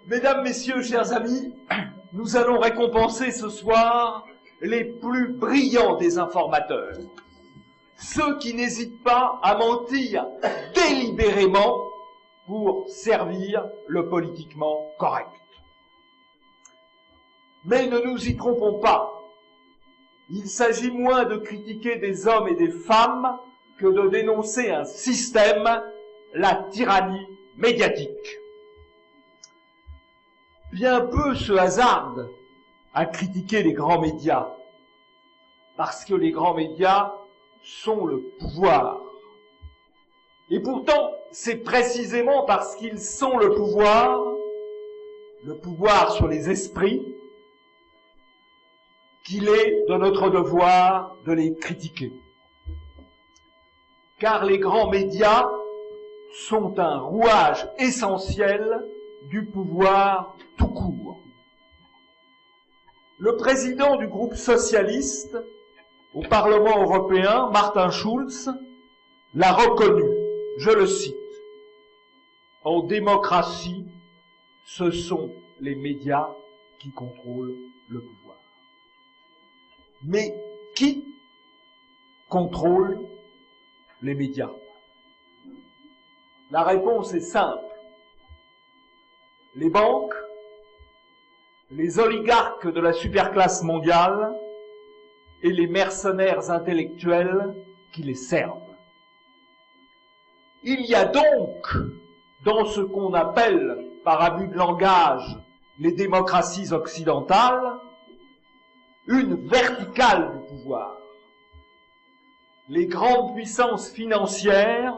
Mesdames, Messieurs, chers amis, nous allons récompenser ce soir les plus brillants des informateurs. Ceux qui n'hésitent pas à mentir délibérément pour servir le politiquement correct. Mais ne nous y trompons pas. Il s'agit moins de critiquer des hommes et des femmes que de dénoncer un système, la tyrannie médiatique. Bien peu se hasardent à critiquer les grands médias, parce que les grands médias sont le pouvoir. Et pourtant, c'est précisément parce qu'ils sont le pouvoir sur les esprits, qu'il est de notre devoir de les critiquer. Car les grands médias sont un rouage essentiel du pouvoir tout court. Le président du groupe socialiste au Parlement européen, Martin Schulz, l'a reconnu, je le cite, « En démocratie, ce sont les médias qui contrôlent le pouvoir. » Mais qui contrôle les médias? La réponse est simple. Les banques, les oligarques de la superclasse mondiale et les mercenaires intellectuels qui les servent. Il y a donc, dans ce qu'on appelle, par abus de langage, les démocraties occidentales, une verticale du pouvoir. Les grandes puissances financières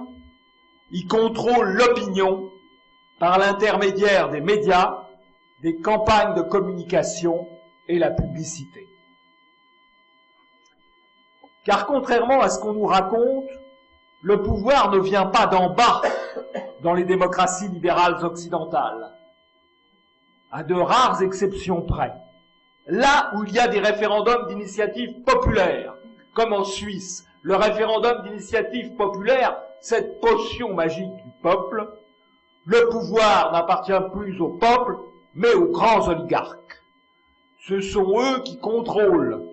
y contrôlent l'opinion par l'intermédiaire des médias, des campagnes de communication et la publicité. Car contrairement à ce qu'on nous raconte, le pouvoir ne vient pas d'en bas dans les démocraties libérales occidentales, à de rares exceptions près. Là où il y a des référendums d'initiative populaire, comme en Suisse, le référendum d'initiative populaire, cette potion magique du peuple, le pouvoir n'appartient plus au peuple, mais aux grands oligarques. Ce sont eux qui contrôlent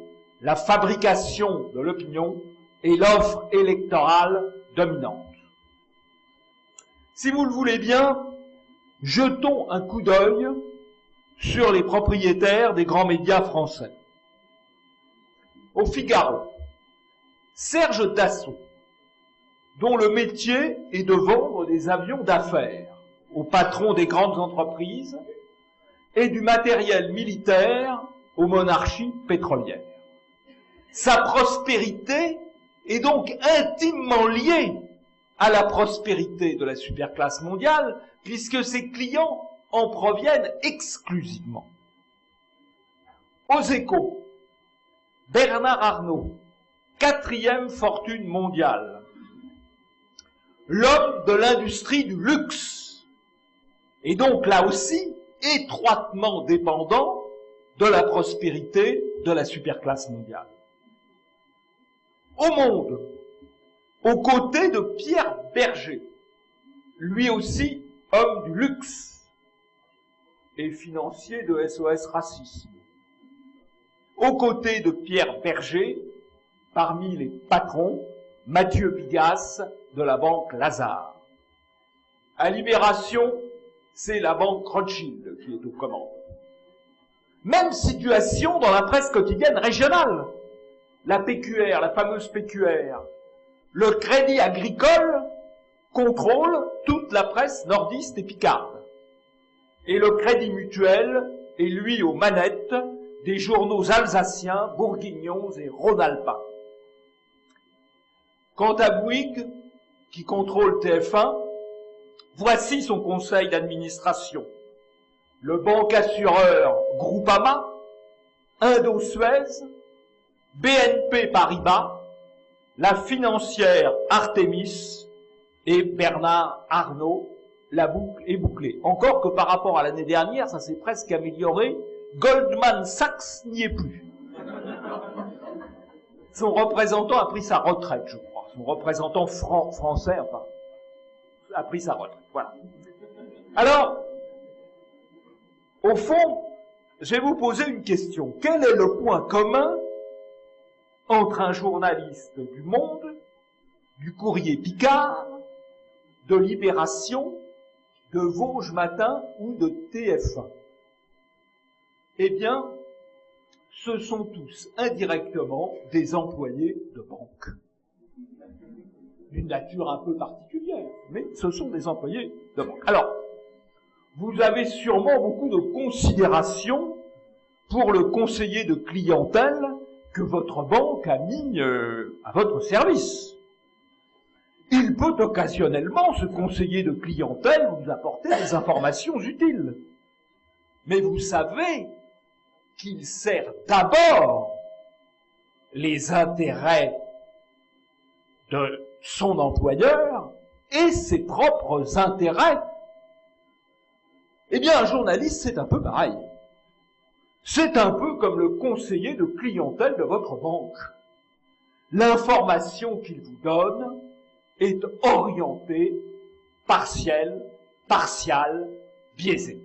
la fabrication de l'opinion et l'offre électorale dominante. Si vous le voulez bien, jetons un coup d'œil sur les propriétaires des grands médias français. Au Figaro, Serge Dassault, dont le métier est de vendre des avions d'affaires aux patrons des grandes entreprises et du matériel militaire aux monarchies pétrolières. Sa prospérité est donc intimement liée à la prospérité de la superclasse mondiale, puisque ses clients en proviennent exclusivement. Aux Échos, Bernard Arnault, 4e fortune mondiale, l'homme de l'industrie du luxe, et donc là aussi étroitement dépendant de la prospérité de la superclasse mondiale. Au Monde, aux côtés de Pierre Berger, lui aussi homme du luxe et financier de SOS Racisme. Aux côtés de Pierre Berger, parmi les patrons, Mathieu Bigas de la banque Lazare. À Libération, c'est la banque Rothschild qui est aux commandes. Même situation dans la presse quotidienne régionale. La PQR, la fameuse PQR. Le Crédit Agricole contrôle toute la presse nordiste et picarde. Et le Crédit Mutuel est lui aux manettes des journaux alsaciens, bourguignons et rhône-alpins. Quant à Bouygues, qui contrôle TF1, voici son conseil d'administration. Le banque-assureur Groupama, Indo-Suez, BNP Paribas, la financière Artemis et Bernard Arnault. La boucle est bouclée. Encore que par rapport à l'année dernière, ça s'est presque amélioré. Goldman Sachs n'y est plus. Son représentant a pris sa retraite, je crois. Son représentant français, enfin, a pris sa retraite. Voilà. Alors, Au fond, je vais vous poser une question. Quel est le point commun entre un journaliste du Monde, du Courrier Picard, de Libération, de Vosges Matin ou de TF1? Eh bien, ce sont tous indirectement des employés de banque. D'une nature un peu particulière, mais ce sont des employés de banque. Alors, vous avez sûrement beaucoup de considération pour le conseiller de clientèle que votre banque a mis à votre service. Il peut occasionnellement, ce conseiller de clientèle, vous apporter des informations utiles. Mais vous savez qu'il sert d'abord les intérêts de son employeur et ses propres intérêts. Eh bien, un journaliste, c'est un peu pareil. C'est un peu comme le conseiller de clientèle de votre banque. L'information qu'il vous donne est orientée, partielle, partiale, biaisée.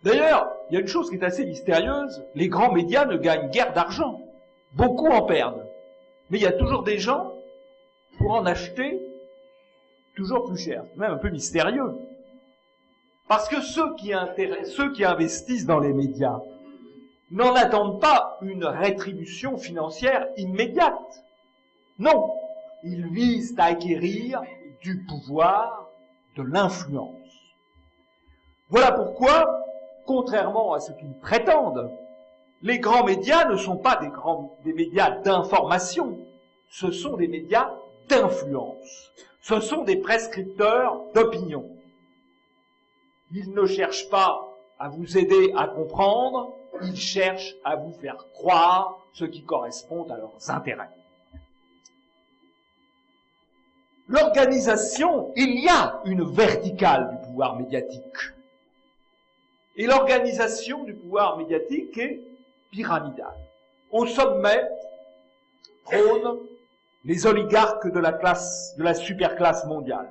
D'ailleurs, il y a une chose qui est assez mystérieuse, les grands médias ne gagnent guère d'argent. Beaucoup en perdent. Mais il y a toujours des gens pour en acheter toujours plus cher. C'est même un peu mystérieux. Parce que ceux qui investissent dans les médias n'en attendent pas une rétribution financière immédiate. Non, ils visent à acquérir du pouvoir, de l'influence. Voilà pourquoi, contrairement à ce qu'ils prétendent, les grands médias ne sont pas des médias d'information, ce sont des médias d'influence. Ce sont des prescripteurs d'opinion. Ils ne cherchent pas à vous aider à comprendre, ils cherchent à vous faire croire ce qui correspond à leurs intérêts. L'organisation, il y a une verticale du pouvoir médiatique. Et l'organisation du pouvoir médiatique est pyramidale. Au sommet trônent les oligarques de la superclasse mondiale.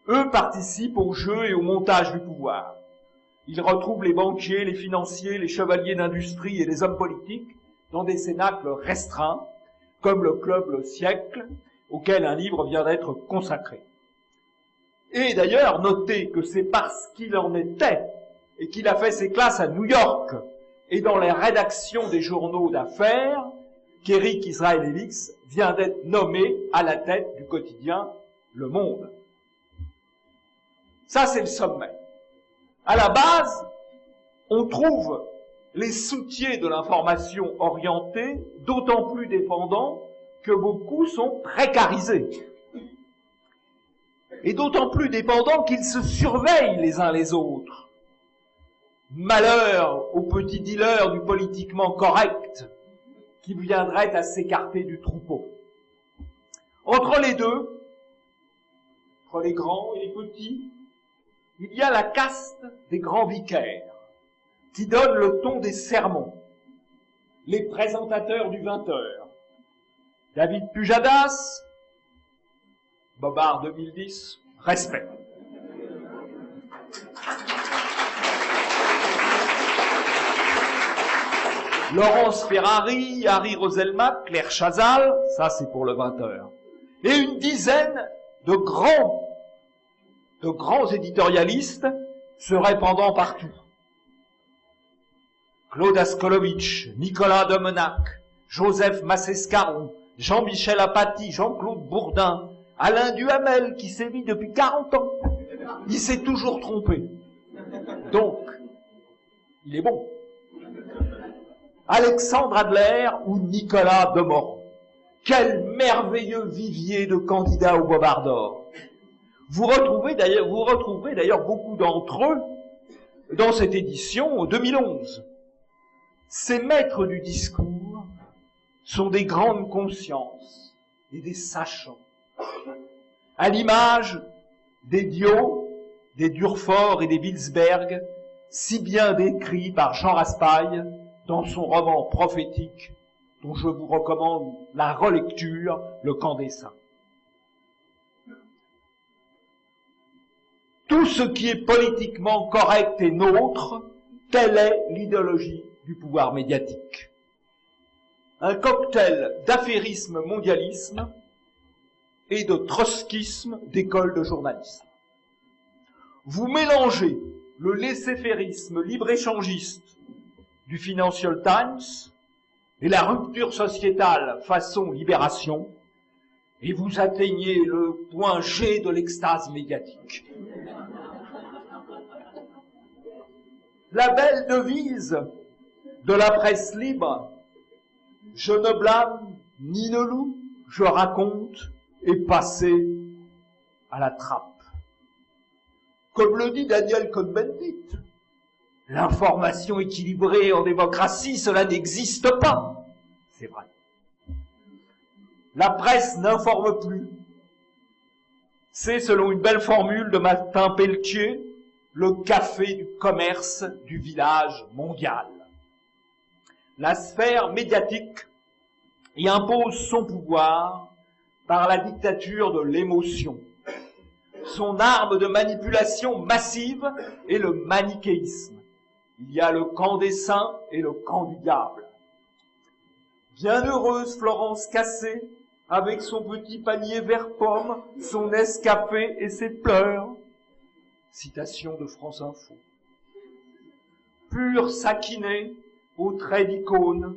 Eux participent au jeu et au montage du pouvoir. Ils retrouvent les banquiers, les financiers, les chevaliers d'industrie et les hommes politiques dans des cénacles restreints, comme le club Le Siècle, auquel un livre vient d'être consacré. Et d'ailleurs, notez que c'est parce qu'il en était et qu'il a fait ses classes à New York et dans les rédactions des journaux d'affaires qu'Éric Israël Helix vient d'être nommé à la tête du quotidien Le Monde. Ça, c'est le sommet. À la base, on trouve les soutiers de l'information orientée d'autant plus dépendants que beaucoup sont précarisés. Et d'autant plus dépendants qu'ils se surveillent les uns les autres. Malheur aux petits dealers du politiquement correct qui viendraient à s'écarter du troupeau. Entre les deux, entre les grands et les petits, il y a la caste des grands vicaires qui donnent le ton des sermons, les présentateurs du 20h. David Pujadas, Bobard 2010, respect. Laurence Ferrari, Harry Roselmack, Claire Chazal, ça c'est pour le 20h. Et une dizaine de grands éditorialistes se répandant partout. Claude Askolovitch, Nicolas Domenac, Joseph Massescaron, Jean-Michel Apathy, Jean-Claude Bourdin, Alain Duhamel qui sévit depuis 40 ans. Il s'est toujours trompé. Donc, il est bon. Alexandre Adler ou Nicolas Demorand. Quel merveilleux vivier de candidats au Bobard d'Or. Vous retrouverez d'ailleurs beaucoup d'entre eux dans cette édition 2011. Ces maîtres du discours sont des grandes consciences et des sachants. À l'image des Diot, des Durfort et des Bilsberg, si bien décrits par Jean Raspail dans son roman prophétique, dont je vous recommande la relecture, Le Camp des Saints. tout ce qui est politiquement correct est nôtre, telle est l'idéologie du pouvoir médiatique. Un cocktail d'affairisme mondialisme et de trotskisme d'école de journalisme. Vous mélangez le laisser-fairisme libre-échangiste du Financial Times et la rupture sociétale façon Libération, et vous atteignez le point G de l'extase médiatique. La belle devise de la presse libre, je ne blâme ni ne loue, je raconte, est passée à la trappe. Comme le dit Daniel Cohn-Bendit, l'information équilibrée en démocratie, cela n'existe pas. C'est vrai. La presse n'informe plus. C'est, selon une belle formule de Martin Pelletier, le café du commerce du village mondial. La sphère médiatique y impose son pouvoir par la dictature de l'émotion. Son arme de manipulation massive est le manichéisme. Il y a le camp des saints et le camp du diable. Bienheureuse Florence Cassé, avec son petit panier vert pomme, son escafé et ses pleurs. Citation de France Info. Pur Sakiné, au trait d'icône,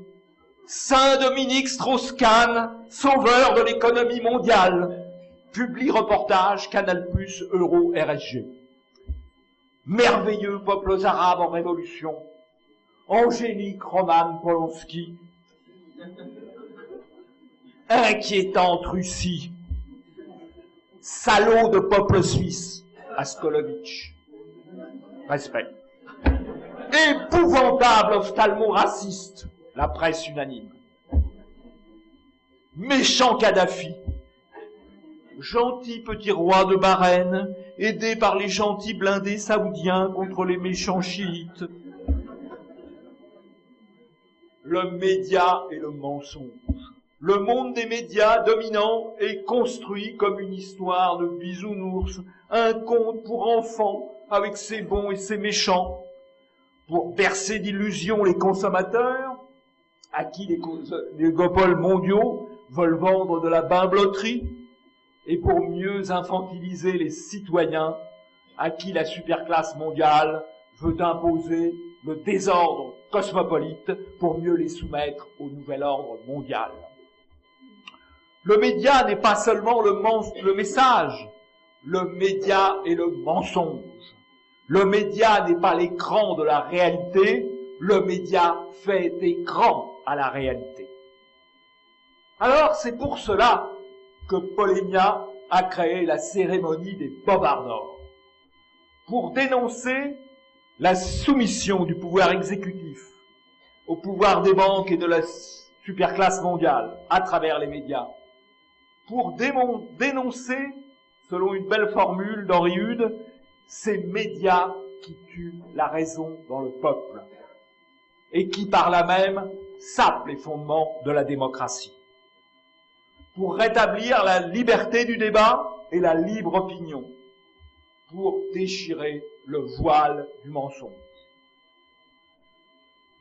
Saint Dominique Strauss-Kahn, sauveur de l'économie mondiale. Publie reportage Canal+, Euro, RSG. Merveilleux peuples arabes en révolution. Angélique Roman Polonsky. Inquiétante Russie. Salaud de peuple suisse. Askolovitch. Respect. Épouvantable ophtalmo-raciste. La presse unanime. Méchant Kadhafi. Gentil petit roi de Bahreïn, aidé par les gentils blindés saoudiens contre les méchants chiites. Le média et le mensonge. Le monde des médias dominants est construit comme une histoire de bisounours, un conte pour enfants avec ses bons et ses méchants. Pour bercer d'illusions les consommateurs, à qui les oligopoles mondiaux veulent vendre de la bimbeloterie, et pour mieux infantiliser les citoyens à qui la superclasse mondiale veut imposer le désordre cosmopolite pour mieux les soumettre au nouvel ordre mondial. Le média n'est pas seulement le message, le média est le mensonge. Le média n'est pas l'écran de la réalité, le média fait écran à la réalité. Alors c'est pour cela que Polemiat a créé la cérémonie des bobards d'or, pour dénoncer la soumission du pouvoir exécutif au pouvoir des banques et de la superclasse mondiale à travers les médias, pour dénoncer, selon une belle formule d'Henri Hude, ces médias qui tuent la raison dans le peuple et qui par là même sapent les fondements de la démocratie. Pour rétablir la liberté du débat et la libre opinion, pour déchirer le voile du mensonge.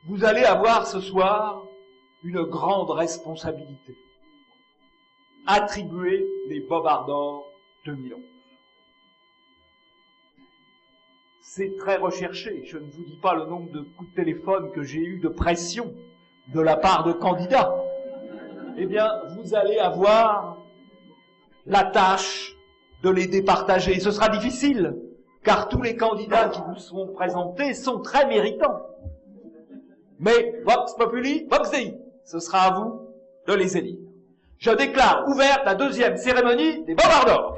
Vous allez avoir ce soir une grande responsabilité. Attribuer les bobards d'or 2011. C'est très recherché. Je ne vous dis pas le nombre de coups de téléphone que j'ai eu de pression de la part de candidats. Eh bien, vous allez avoir la tâche de les départager. Ce sera difficile, car tous les candidats qui vous seront présentés sont très méritants. Mais, vox populi, vox dei, ce sera à vous de les élire. Je déclare ouverte la deuxième cérémonie des bobards d'or.